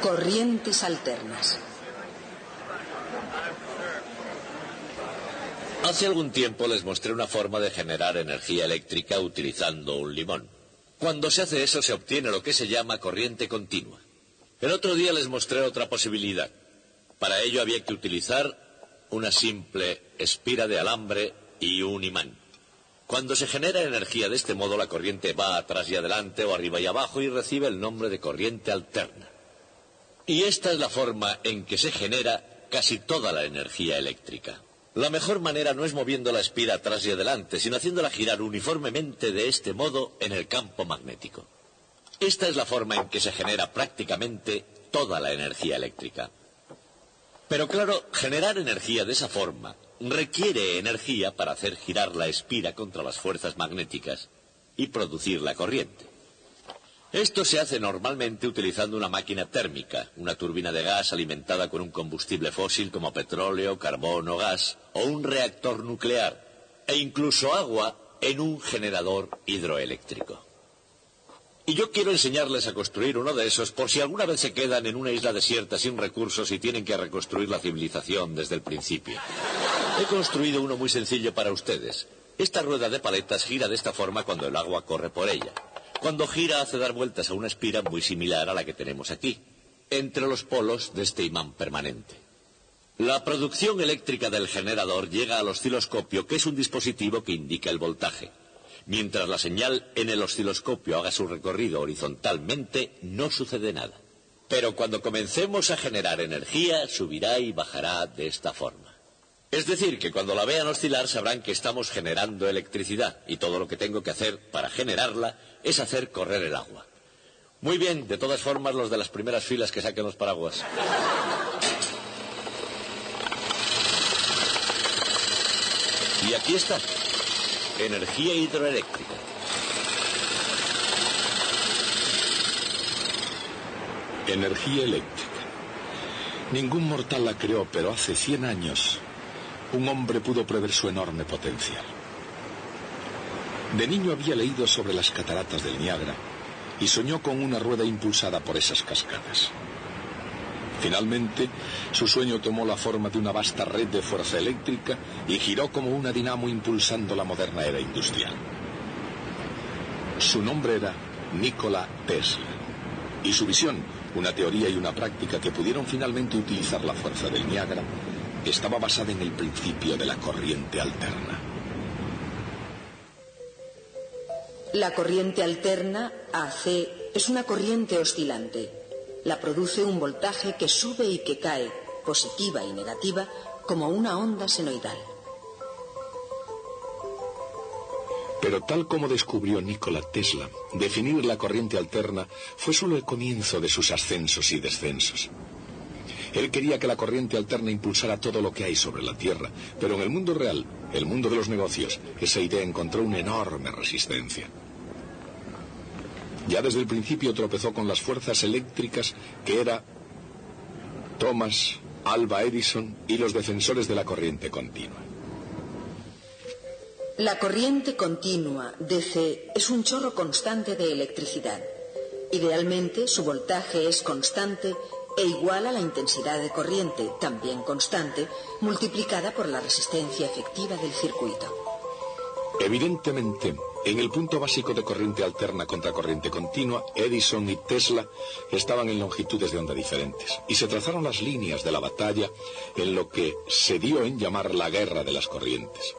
Corrientes alternas. Hace algún tiempo les mostré una forma de generar energía eléctrica utilizando un limón. Cuando se hace eso se obtiene lo que se llama corriente continua. El otro día les mostré otra posibilidad. Para ello había que utilizar una simple espira de alambre y un imán. Cuando se genera energía de este modo, la corriente va atrás y adelante o arriba y abajo y recibe el nombre de corriente alterna. Y esta es la forma en que se genera casi toda la energía eléctrica. La mejor manera no es moviendo la espira atrás y adelante, sino haciéndola girar uniformemente de este modo en el campo magnético. Esta es la forma en que se genera prácticamente toda la energía eléctrica. Pero claro, generar energía de esa forma requiere energía para hacer girar la espira contra las fuerzas magnéticas y producir la corriente. Esto se hace normalmente utilizando una máquina térmica, una turbina de gas alimentada con un combustible fósil como petróleo, carbón o gas, o un reactor nuclear, e incluso agua en un generador hidroeléctrico. Y yo quiero enseñarles a construir uno de esos por si alguna vez se quedan en una isla desierta sin recursos y tienen que reconstruir la civilización desde el principio. He construido uno muy sencillo para ustedes. Esta rueda de paletas gira de esta forma cuando el agua corre por ella. Cuando gira hace dar vueltas a una espira muy similar a la que tenemos aquí, entre los polos de este imán permanente. La producción eléctrica del generador llega al osciloscopio, que es un dispositivo que indica el voltaje. Mientras la señal en el osciloscopio haga su recorrido horizontalmente, no sucede nada. Pero cuando comencemos a generar energía, subirá y bajará de esta forma. Es decir, que cuando la vean oscilar sabrán que estamos generando electricidad y todo lo que tengo que hacer para generarla es hacer correr el agua. Muy bien, de todas formas, los de las primeras filas que saquen los paraguas. Y aquí está, energía hidroeléctrica. Energía eléctrica. Ningún mortal la creó, pero hace 100 años un hombre pudo prever su enorme potencial. De niño había leído sobre las cataratas del Niágara y soñó con una rueda impulsada por esas cascadas. Finalmente, su sueño tomó la forma de una vasta red de fuerza eléctrica y giró como una dinamo impulsando la moderna era industrial. Su nombre era Nikola Tesla, y su visión, una teoría y una práctica que pudieron finalmente utilizar la fuerza del Niágara, estaba basada en el principio de la corriente alterna. La corriente alterna, AC, es una corriente oscilante. La produce un voltaje que sube y que cae, positiva y negativa, como una onda senoidal. Pero tal como descubrió Nikola Tesla, definir la corriente alterna fue solo el comienzo de sus ascensos y descensos. Él quería que la corriente alterna impulsara todo lo que hay sobre la Tierra, pero en el mundo real, el mundo de los negocios, esa idea encontró una enorme resistencia. Ya desde el principio tropezó con las fuerzas eléctricas que era Thomas Alva Edison y los defensores de la corriente continua. La corriente continua, DC, es un chorro constante de electricidad. Idealmente, su voltaje es constante e igual a la intensidad de corriente, también constante, multiplicada por la resistencia efectiva del circuito. Evidentemente, en el punto básico de corriente alterna contra corriente continua, Edison y Tesla estaban en longitudes de onda diferentes, y se trazaron las líneas de la batalla en lo que se dio en llamar la guerra de las corrientes.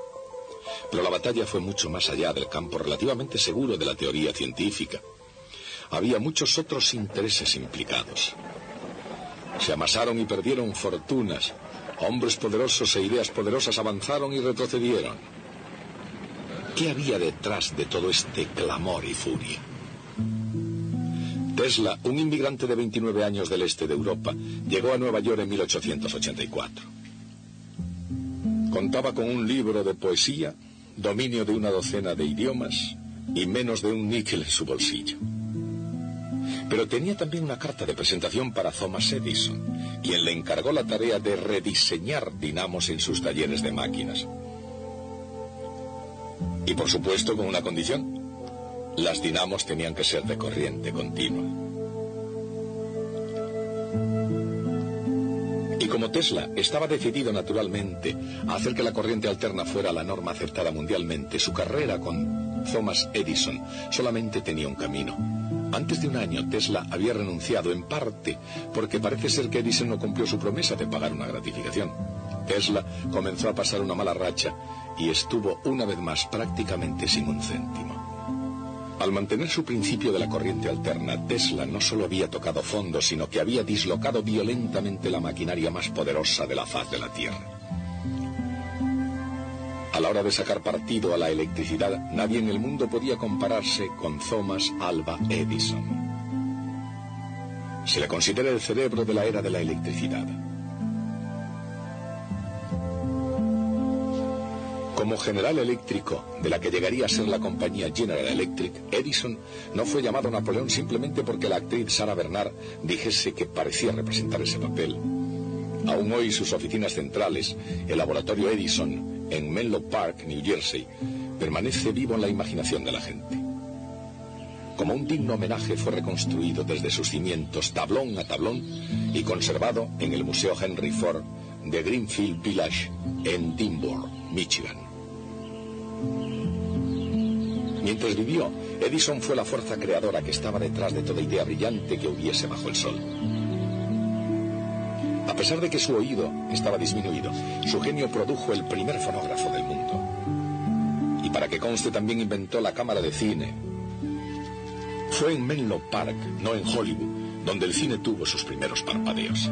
Pero la batalla fue mucho más allá del campo relativamente seguro de la teoría científica. Había muchos otros intereses implicados. Se amasaron y perdieron fortunas. Hombres poderosos e ideas poderosas avanzaron y retrocedieron. ¿Qué había detrás de todo este clamor y furia? Tesla, un inmigrante de 29 años del este de Europa, llegó a Nueva York en 1884. Contaba con un libro de poesía, dominio de una docena de idiomas y menos de un níquel en su bolsillo. Pero tenía también una carta de presentación para Thomas Edison, quien le encargó la tarea de rediseñar dinamos en sus talleres de máquinas. Y por supuesto con una condición: las dinamos tenían que ser de corriente continua. Tesla estaba decidido naturalmente a hacer que la corriente alterna fuera la norma aceptada mundialmente, su carrera con Thomas Edison solamente tenía un camino. Antes de un año, Tesla había renunciado, en parte porque parece ser que Edison no cumplió su promesa de pagar una gratificación. Tesla comenzó a pasar una mala racha y estuvo una vez más prácticamente sin un céntimo. Al mantener su principio de la corriente alterna, Tesla no solo había tocado fondo, sino que había dislocado violentamente la maquinaria más poderosa de la faz de la Tierra. A la hora de sacar partido a la electricidad, nadie en el mundo podía compararse con Thomas Alva Edison. Se le considera el cerebro de la era de la electricidad. Como general eléctrico de la que llegaría a ser la compañía General Electric, Edison no fue llamado Napoleón simplemente porque la actriz Sarah Bernhardt dijese que parecía representar ese papel. Aún hoy sus oficinas centrales, el laboratorio Edison en Menlo Park, New Jersey, permanece vivo en la imaginación de la gente. Como un digno homenaje fue reconstruido desde sus cimientos tablón a tablón y conservado en el Museo Henry Ford de Greenfield Village en Dearborn, Michigan. Mientras vivió, Edison fue la fuerza creadora que estaba detrás de toda idea brillante que hubiese bajo el sol. A pesar de que su oído estaba disminuido, su genio produjo el primer fonógrafo del mundo. Y para que conste, también inventó la cámara de cine. Fue en Menlo Park, no en Hollywood, donde el cine tuvo sus primeros parpadeos.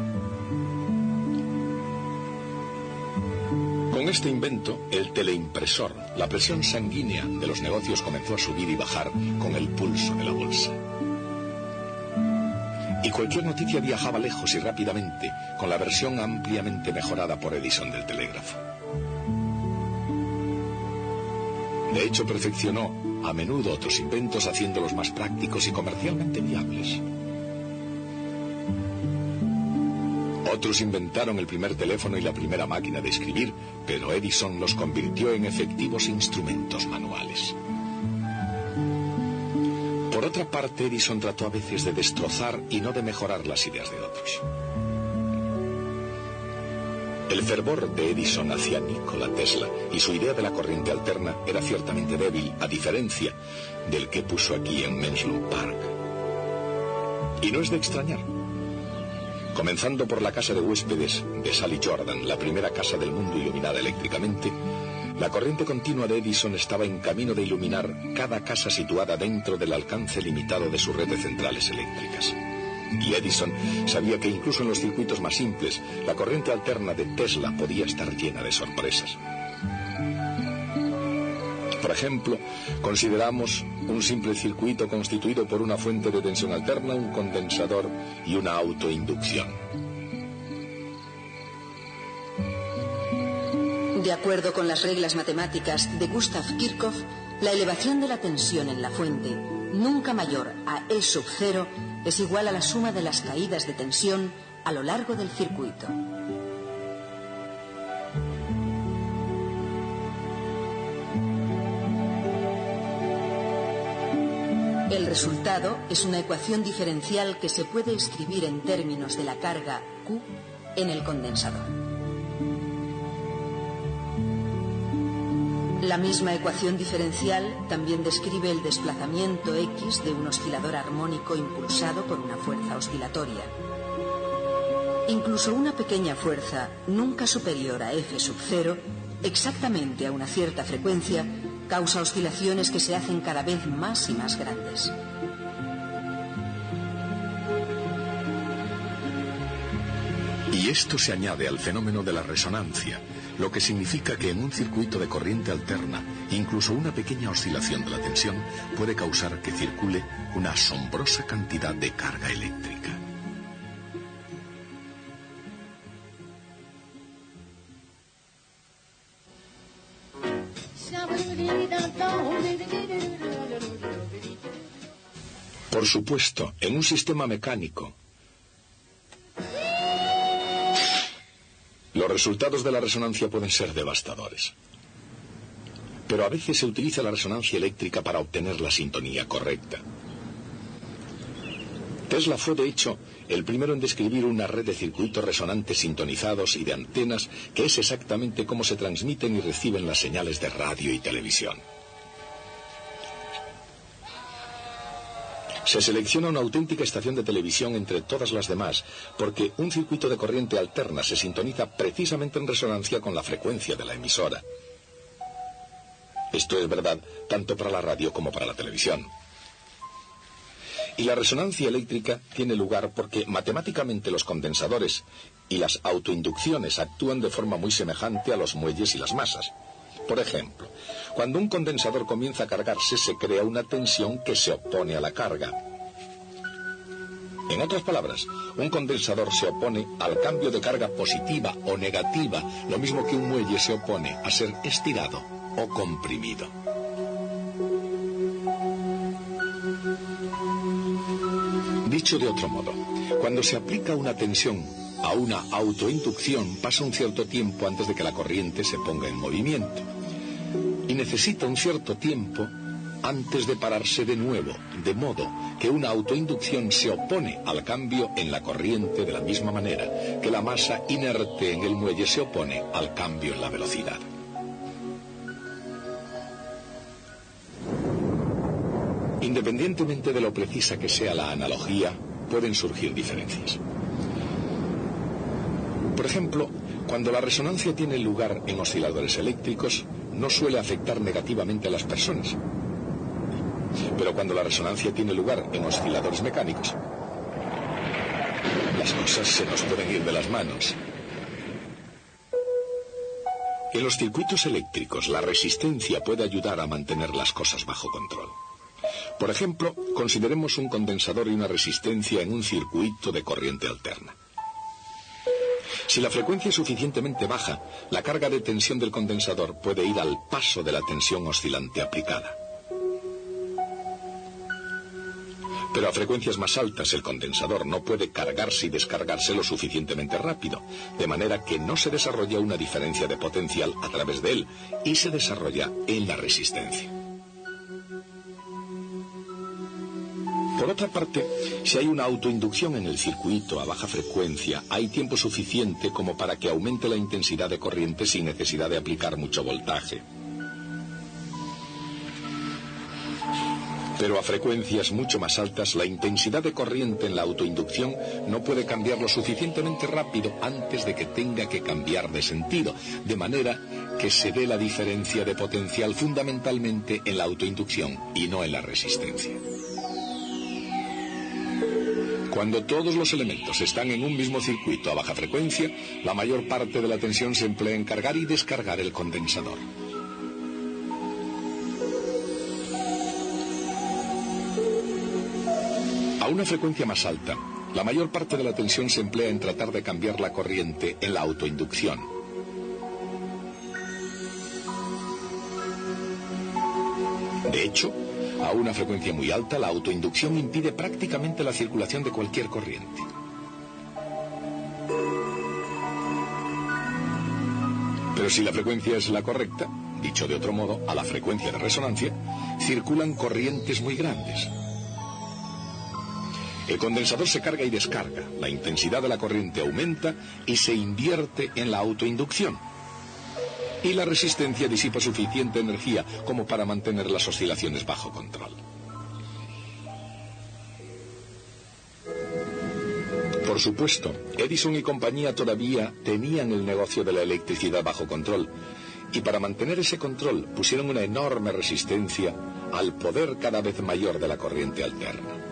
Con este invento, el teleimpresor, la presión sanguínea de los negocios comenzó a subir y bajar con el pulso de la bolsa. Y cualquier noticia viajaba lejos y rápidamente, con la versión ampliamente mejorada por Edison del telégrafo. De hecho, perfeccionó a menudo otros inventos, haciéndolos más prácticos y comercialmente viables. Otros inventaron el primer teléfono y la primera máquina de escribir, pero Edison los convirtió en efectivos instrumentos manuales. Por otra parte, Edison trató a veces de destrozar y no de mejorar las ideas de otros. El fervor de Edison hacia Nikola Tesla y su idea de la corriente alterna era ciertamente débil, a diferencia del que puso aquí en Menlo Park. Y no es de extrañar. Comenzando por la casa de huéspedes de Sally Jordan, la primera casa del mundo iluminada eléctricamente, la corriente continua de Edison estaba en camino de iluminar cada casa situada dentro del alcance limitado de su red de centrales eléctricas. Y Edison sabía que incluso en los circuitos más simples, la corriente alterna de Tesla podía estar llena de sorpresas. Por ejemplo, consideramos un simple circuito constituido por una fuente de tensión alterna, un condensador y una autoinducción. De acuerdo con las reglas matemáticas de Gustav Kirchhoff, la elevación de la tensión en la fuente, nunca mayor a E sub 0, es igual a la suma de las caídas de tensión a lo largo del circuito. El resultado es una ecuación diferencial que se puede escribir en términos de la carga Q en el condensador. La misma ecuación diferencial también describe el desplazamiento X de un oscilador armónico impulsado por una fuerza oscilatoria. Incluso una pequeña fuerza, nunca superior a F sub 0, exactamente a una cierta frecuencia, causa oscilaciones que se hacen cada vez más y más grandes. Y esto se añade al fenómeno de la resonancia, lo que significa que en un circuito de corriente alterna, incluso una pequeña oscilación de la tensión puede causar que circule una asombrosa cantidad de carga eléctrica. Por supuesto, en un sistema mecánico, los resultados de la resonancia pueden ser devastadores. Pero a veces se utiliza la resonancia eléctrica para obtener la sintonía correcta. Tesla fue, de hecho, el primero en describir una red de circuitos resonantes sintonizados y de antenas, que es exactamente cómo se transmiten y reciben las señales de radio y televisión. Se selecciona una auténtica estación de televisión entre todas las demás, porque un circuito de corriente alterna se sintoniza precisamente en resonancia con la frecuencia de la emisora. Esto es verdad tanto para la radio como para la televisión. Y la resonancia eléctrica tiene lugar porque matemáticamente los condensadores y las autoinducciones actúan de forma muy semejante a los muelles y las masas. Por ejemplo, cuando un condensador comienza a cargarse, se crea una tensión que se opone a la carga. En otras palabras, un condensador se opone al cambio de carga positiva o negativa, lo mismo que un muelle se opone a ser estirado o comprimido. Dicho de otro modo, cuando se aplica una tensión a una autoinducción, pasa un cierto tiempo antes de que la corriente se ponga en movimiento. Y necesita un cierto tiempo antes de pararse de nuevo, de modo que una autoinducción se opone al cambio en la corriente de la misma manera que la masa inerte en el muelle se opone al cambio en la velocidad. Independientemente de lo precisa que sea la analogía, pueden surgir diferencias. Por ejemplo, cuando la resonancia tiene lugar en osciladores eléctricos, no suele afectar negativamente a las personas. Pero cuando la resonancia tiene lugar en osciladores mecánicos, las cosas se nos pueden ir de las manos. En los circuitos eléctricos, la resistencia puede ayudar a mantener las cosas bajo control. Por ejemplo, consideremos un condensador y una resistencia en un circuito de corriente alterna. Si la frecuencia es suficientemente baja, la carga de tensión del condensador puede ir al paso de la tensión oscilante aplicada. Pero a frecuencias más altas el condensador no puede cargarse y descargarse lo suficientemente rápido, de manera que no se desarrolla una diferencia de potencial a través de él y se desarrolla en la resistencia. Por otra parte, si hay una autoinducción en el circuito a baja frecuencia, hay tiempo suficiente como para que aumente la intensidad de corriente sin necesidad de aplicar mucho voltaje. Pero a frecuencias mucho más altas, la intensidad de corriente en la autoinducción no puede cambiar lo suficientemente rápido antes de que tenga que cambiar de sentido, de manera que se dé la diferencia de potencial fundamentalmente en la autoinducción y no en la resistencia. Cuando todos los elementos están en un mismo circuito a baja frecuencia, la mayor parte de la tensión se emplea en cargar y descargar el condensador. A una frecuencia más alta, la mayor parte de la tensión se emplea en tratar de cambiar la corriente en la autoinducción. De hecho, a una frecuencia muy alta, la autoinducción impide prácticamente la circulación de cualquier corriente. Pero si la frecuencia es la correcta, dicho de otro modo, a la frecuencia de resonancia, circulan corrientes muy grandes. El condensador se carga y descarga, la intensidad de la corriente aumenta y se invierte en la autoinducción. Y la resistencia disipa suficiente energía como para mantener las oscilaciones bajo control. Por supuesto, Edison y compañía todavía tenían el negocio de la electricidad bajo control, y para mantener ese control pusieron una enorme resistencia al poder cada vez mayor de la corriente alterna.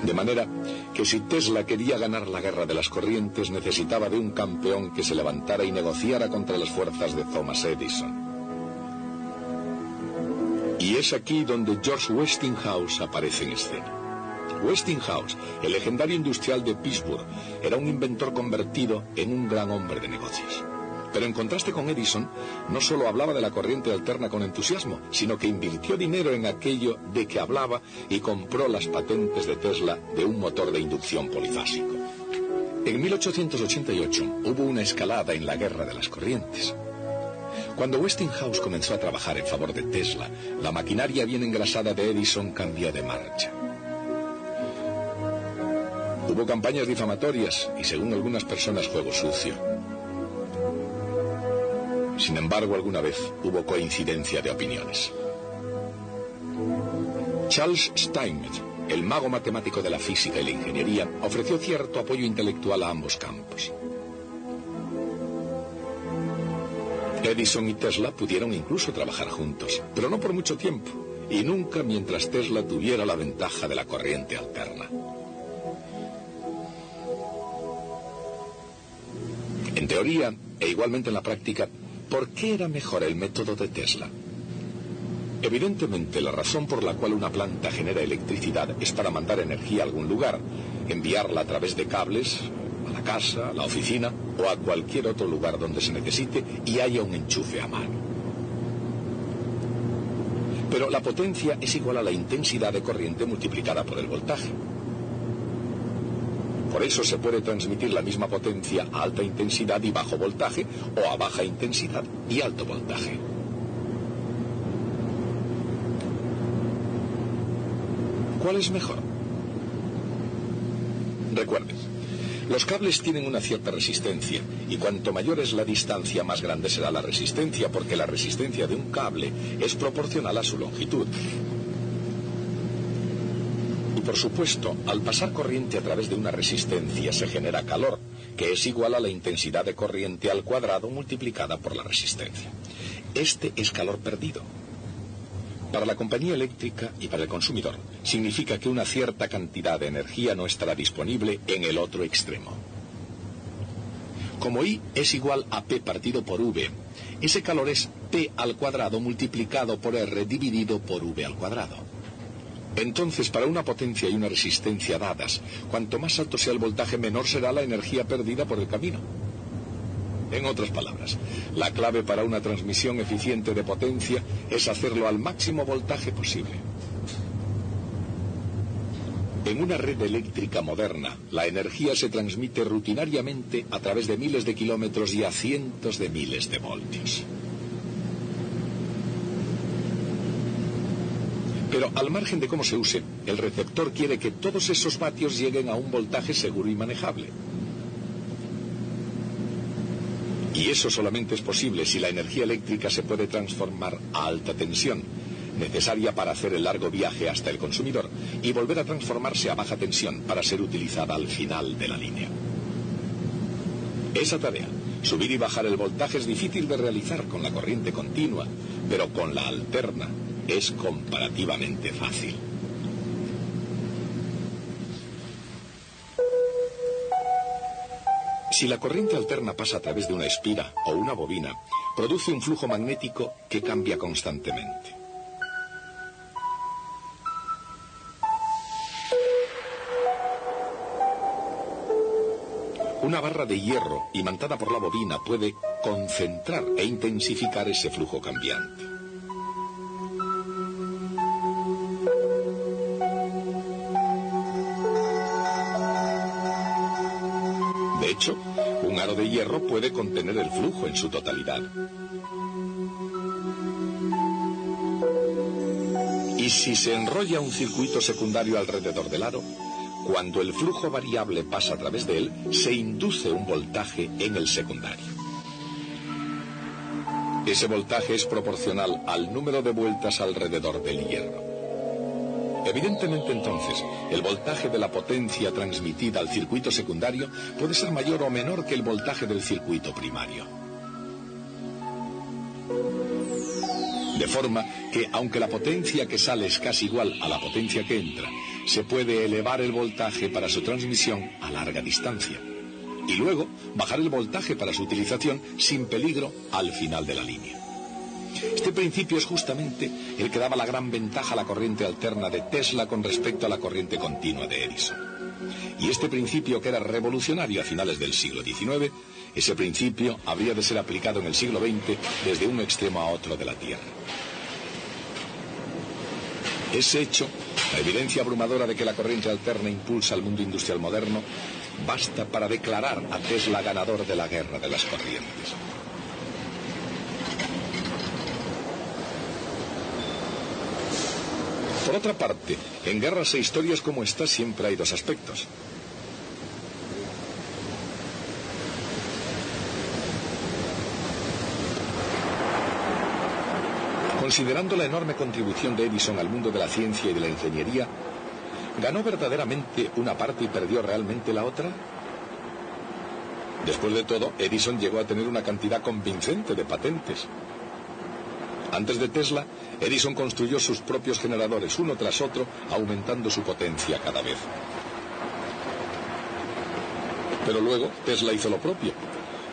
De manera que si Tesla quería ganar la guerra de las corrientes, necesitaba de un campeón que se levantara y negociara contra las fuerzas de Thomas Edison. Y es aquí donde George Westinghouse aparece en escena. Westinghouse, el legendario industrial de Pittsburgh, era un inventor convertido en un gran hombre de negocios. Pero en contraste con Edison, no solo hablaba de la corriente alterna con entusiasmo, sino que invirtió dinero en aquello de que hablaba y compró las patentes de Tesla de un motor de inducción polifásico. En 1888 hubo una escalada en la guerra de las corrientes. Cuando Westinghouse comenzó a trabajar en favor de Tesla, la maquinaria bien engrasada de Edison cambió de marcha. Hubo campañas difamatorias y, según algunas personas, juego sucio. Sin embargo, alguna vez hubo coincidencia de opiniones. Charles Steinmetz, el mago matemático de la física y la ingeniería, ofreció cierto apoyo intelectual a ambos campos. Edison y Tesla pudieron incluso trabajar juntos, pero no por mucho tiempo, y nunca mientras Tesla tuviera la ventaja de la corriente alterna. En teoría, e igualmente en la práctica, ¿por qué era mejor el método de Tesla? Evidentemente, la razón por la cual una planta genera electricidad es para mandar energía a algún lugar, enviarla a través de cables, a la casa, a la oficina o a cualquier otro lugar donde se necesite y haya un enchufe a mano. Pero la potencia es igual a la intensidad de corriente multiplicada por el voltaje. Por eso se puede transmitir la misma potencia a alta intensidad y bajo voltaje o a baja intensidad y alto voltaje. ¿Cuál es mejor? Recuerden, los cables tienen una cierta resistencia y cuanto mayor es la distancia, más grande será la resistencia, porque la resistencia de un cable es proporcional a su longitud. Y por supuesto, al pasar corriente a través de una resistencia se genera calor, que es igual a la intensidad de corriente al cuadrado multiplicada por la resistencia. Este es calor perdido. Para la compañía eléctrica y para el consumidor, significa que una cierta cantidad de energía no estará disponible en el otro extremo. Como I es igual a P partido por V, ese calor es P al cuadrado multiplicado por R dividido por V al cuadrado. Entonces, para una potencia y una resistencia dadas, cuanto más alto sea el voltaje, menor será la energía perdida por el camino. En otras palabras, la clave para una transmisión eficiente de potencia es hacerlo al máximo voltaje posible. En una red eléctrica moderna, la energía se transmite rutinariamente a través de miles de kilómetros y a cientos de miles de voltios. Pero al margen de cómo se use, el receptor quiere que todos esos vatios lleguen a un voltaje seguro y manejable. Y eso solamente es posible si la energía eléctrica se puede transformar a alta tensión, necesaria para hacer el largo viaje hasta el consumidor, y volver a transformarse a baja tensión para ser utilizada al final de la línea. Esa tarea, subir y bajar el voltaje, es difícil de realizar con la corriente continua, pero con la alterna es comparativamente fácil. Si la corriente alterna pasa a través de una espira o una bobina, produce un flujo magnético que cambia constantemente. Una barra de hierro imantada por la bobina puede concentrar e intensificar ese flujo cambiante. De hecho, un aro de hierro puede contener el flujo en su totalidad. Y si se enrolla un circuito secundario alrededor del aro, cuando el flujo variable pasa a través de él, se induce un voltaje en el secundario. Ese voltaje es proporcional al número de vueltas alrededor del hierro. Evidentemente, entonces, el voltaje de la potencia transmitida al circuito secundario puede ser mayor o menor que el voltaje del circuito primario. De forma que, aunque la potencia que sale es casi igual a la potencia que entra, se puede elevar el voltaje para su transmisión a larga distancia y luego bajar el voltaje para su utilización sin peligro al final de la línea. Este principio es justamente el que daba la gran ventaja a la corriente alterna de Tesla con respecto a la corriente continua de Edison. Y este principio, que era revolucionario a finales del siglo XIX, ese principio habría de ser aplicado en el siglo XX desde un extremo a otro de la Tierra. Ese hecho, la evidencia abrumadora de que la corriente alterna impulsa al mundo industrial moderno, basta para declarar a Tesla ganador de la guerra de las corrientes. Por otra parte, en guerras e historias como esta siempre hay dos aspectos. Considerando la enorme contribución de Edison al mundo de la ciencia y de la ingeniería, ¿ganó verdaderamente una parte y perdió realmente la otra? Después de todo, Edison llegó a tener una cantidad convincente de patentes. Antes de Tesla, Edison construyó sus propios generadores, uno tras otro, aumentando su potencia cada vez. Pero luego, Tesla hizo lo propio.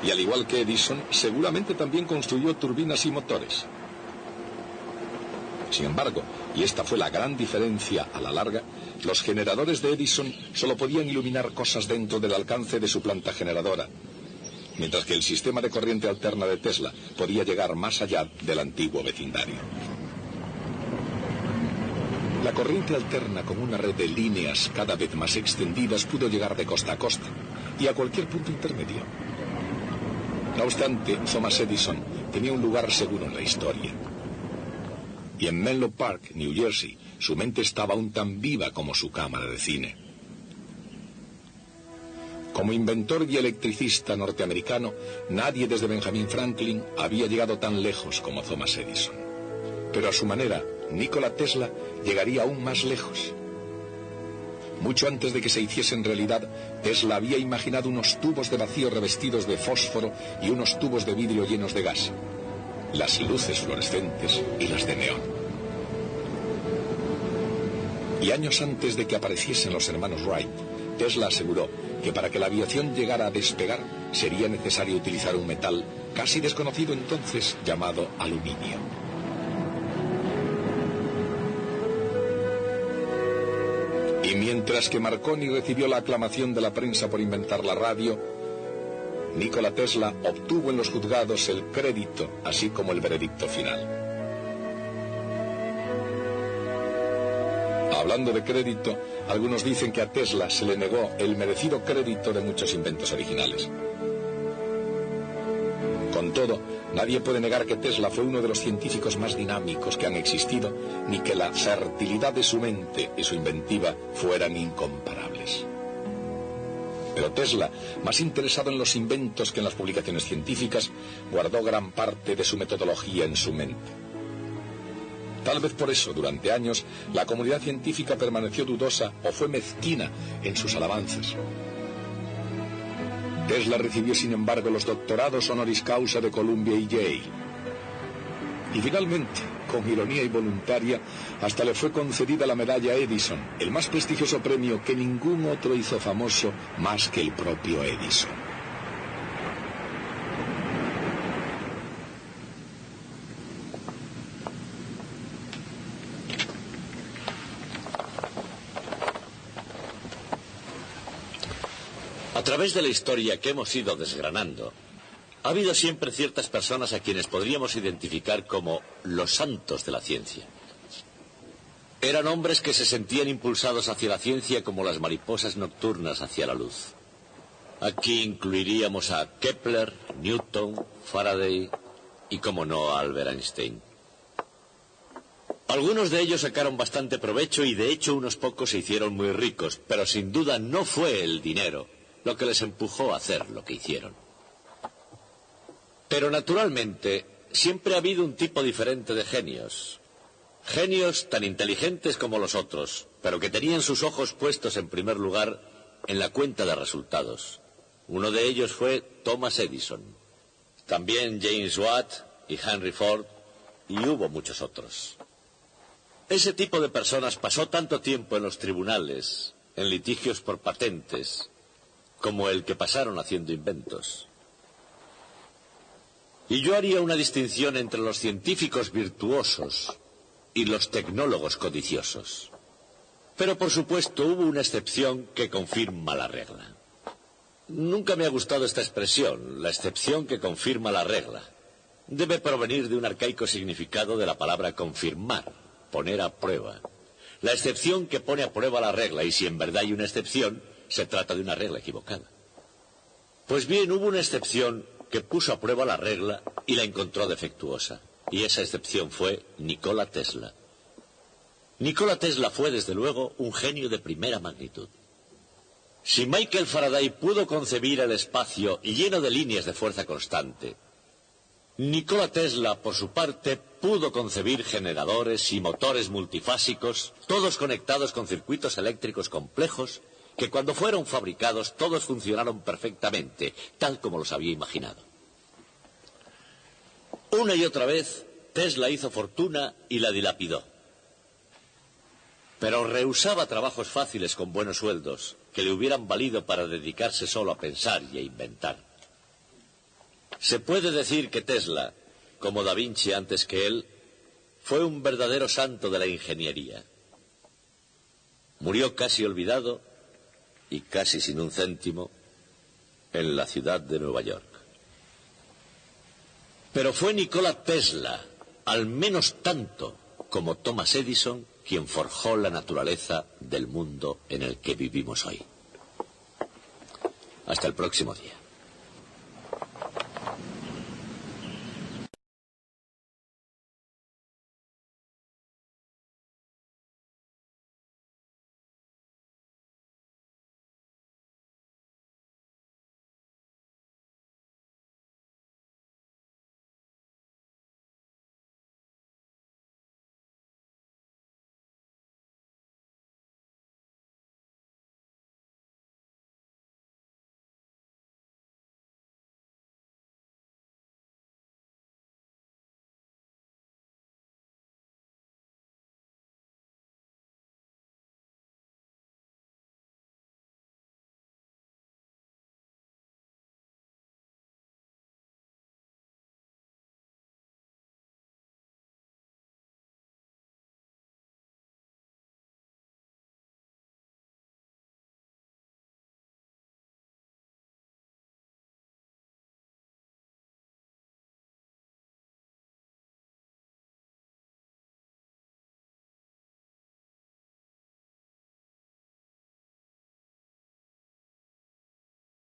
Y al igual que Edison, seguramente también construyó turbinas y motores. Sin embargo, y esta fue la gran diferencia a la larga, los generadores de Edison solo podían iluminar cosas dentro del alcance de su planta generadora, mientras que el sistema de corriente alterna de Tesla podía llegar más allá del antiguo vecindario. La corriente alterna, con una red de líneas cada vez más extendidas, pudo llegar de costa a costa y a cualquier punto intermedio. No obstante, Thomas Edison tenía un lugar seguro en la historia. Y en Menlo Park, New Jersey, su mente estaba aún tan viva como su cámara de cine. Como inventor y electricista norteamericano, nadie desde Benjamin Franklin había llegado tan lejos como Thomas Edison. Pero a su manera, Nikola Tesla llegaría aún más lejos. Mucho antes de que se hiciesen realidad, Tesla había imaginado unos tubos de vacío revestidos de fósforo y unos tubos de vidrio llenos de gas, las luces fluorescentes y las de neón. Y años antes de que apareciesen los hermanos Wright, Tesla aseguró que para que la aviación llegara a despegar sería necesario utilizar un metal casi desconocido entonces llamado aluminio. Y mientras que Marconi recibió la aclamación de la prensa por inventar la radio, Nikola Tesla obtuvo en los juzgados el crédito, así como el veredicto final. Hablando de crédito, algunos dicen que a Tesla se le negó el merecido crédito de muchos inventos originales. Con todo, nadie puede negar que Tesla fue uno de los científicos más dinámicos que han existido, ni que la fertilidad de su mente y su inventiva fueran incomparables. Pero Tesla, más interesado en los inventos que en las publicaciones científicas, guardó gran parte de su metodología en su mente. Tal vez por eso, durante años, la comunidad científica permaneció dudosa o fue mezquina en sus alabanzas. Tesla recibió, sin embargo, los doctorados honoris causa de Columbia y Yale. Y finalmente, con ironía involuntaria, hasta le fue concedida la medalla Edison, el más prestigioso premio que ningún otro hizo famoso más que el propio Edison. A través de la historia que hemos ido desgranando, ha habido siempre ciertas personas a quienes podríamos identificar como los santos de la ciencia. Eran hombres que se sentían impulsados hacia la ciencia como las mariposas nocturnas hacia la luz. Aquí incluiríamos a Kepler, Newton, Faraday y, como no, a Albert Einstein. Algunos de ellos sacaron bastante provecho y, de hecho, unos pocos se hicieron muy ricos, pero sin duda no fue el dinero lo que les empujó a hacer lo que hicieron. Pero naturalmente siempre ha habido un tipo diferente de genios. Genios tan inteligentes como los otros, pero que tenían sus ojos puestos en primer lugar en la cuenta de resultados. Uno de ellos fue Thomas Edison. También James Watt y Henry Ford, y hubo muchos otros. Ese tipo de personas pasó tanto tiempo en los tribunales, en litigios por patentes, como el que pasaron haciendo inventos. Y yo haría una distinción entre los científicos virtuosos y los tecnólogos codiciosos. Pero por supuesto hubo una excepción que confirma la regla. Nunca me ha gustado esta expresión, la excepción que confirma la regla. Debe provenir de un arcaico significado de la palabra confirmar, poner a prueba. La excepción que pone a prueba la regla, y si en verdad hay una excepción, se trata de una regla equivocada. Pues bien, hubo una excepción que puso a prueba la regla y la encontró defectuosa. Y esa excepción fue Nikola Tesla. Nikola Tesla fue, desde luego, un genio de primera magnitud. Si Michael Faraday pudo concebir el espacio lleno de líneas de fuerza constante, Nikola Tesla, por su parte, pudo concebir generadores y motores multifásicos, todos conectados con circuitos eléctricos complejos, que cuando fueron fabricados todos funcionaron perfectamente, tal como los había imaginado. Una y otra vez, Tesla hizo fortuna y la dilapidó. Pero rehusaba trabajos fáciles con buenos sueldos, que le hubieran valido para dedicarse solo a pensar y a inventar. Se puede decir que Tesla, como Da Vinci antes que él, fue un verdadero santo de la ingeniería. Murió casi olvidado y casi sin un céntimo en la ciudad de Nueva York. Pero fue Nikola Tesla, al menos tanto como Thomas Edison, quien forjó la naturaleza del mundo en el que vivimos hoy. Hasta el próximo día.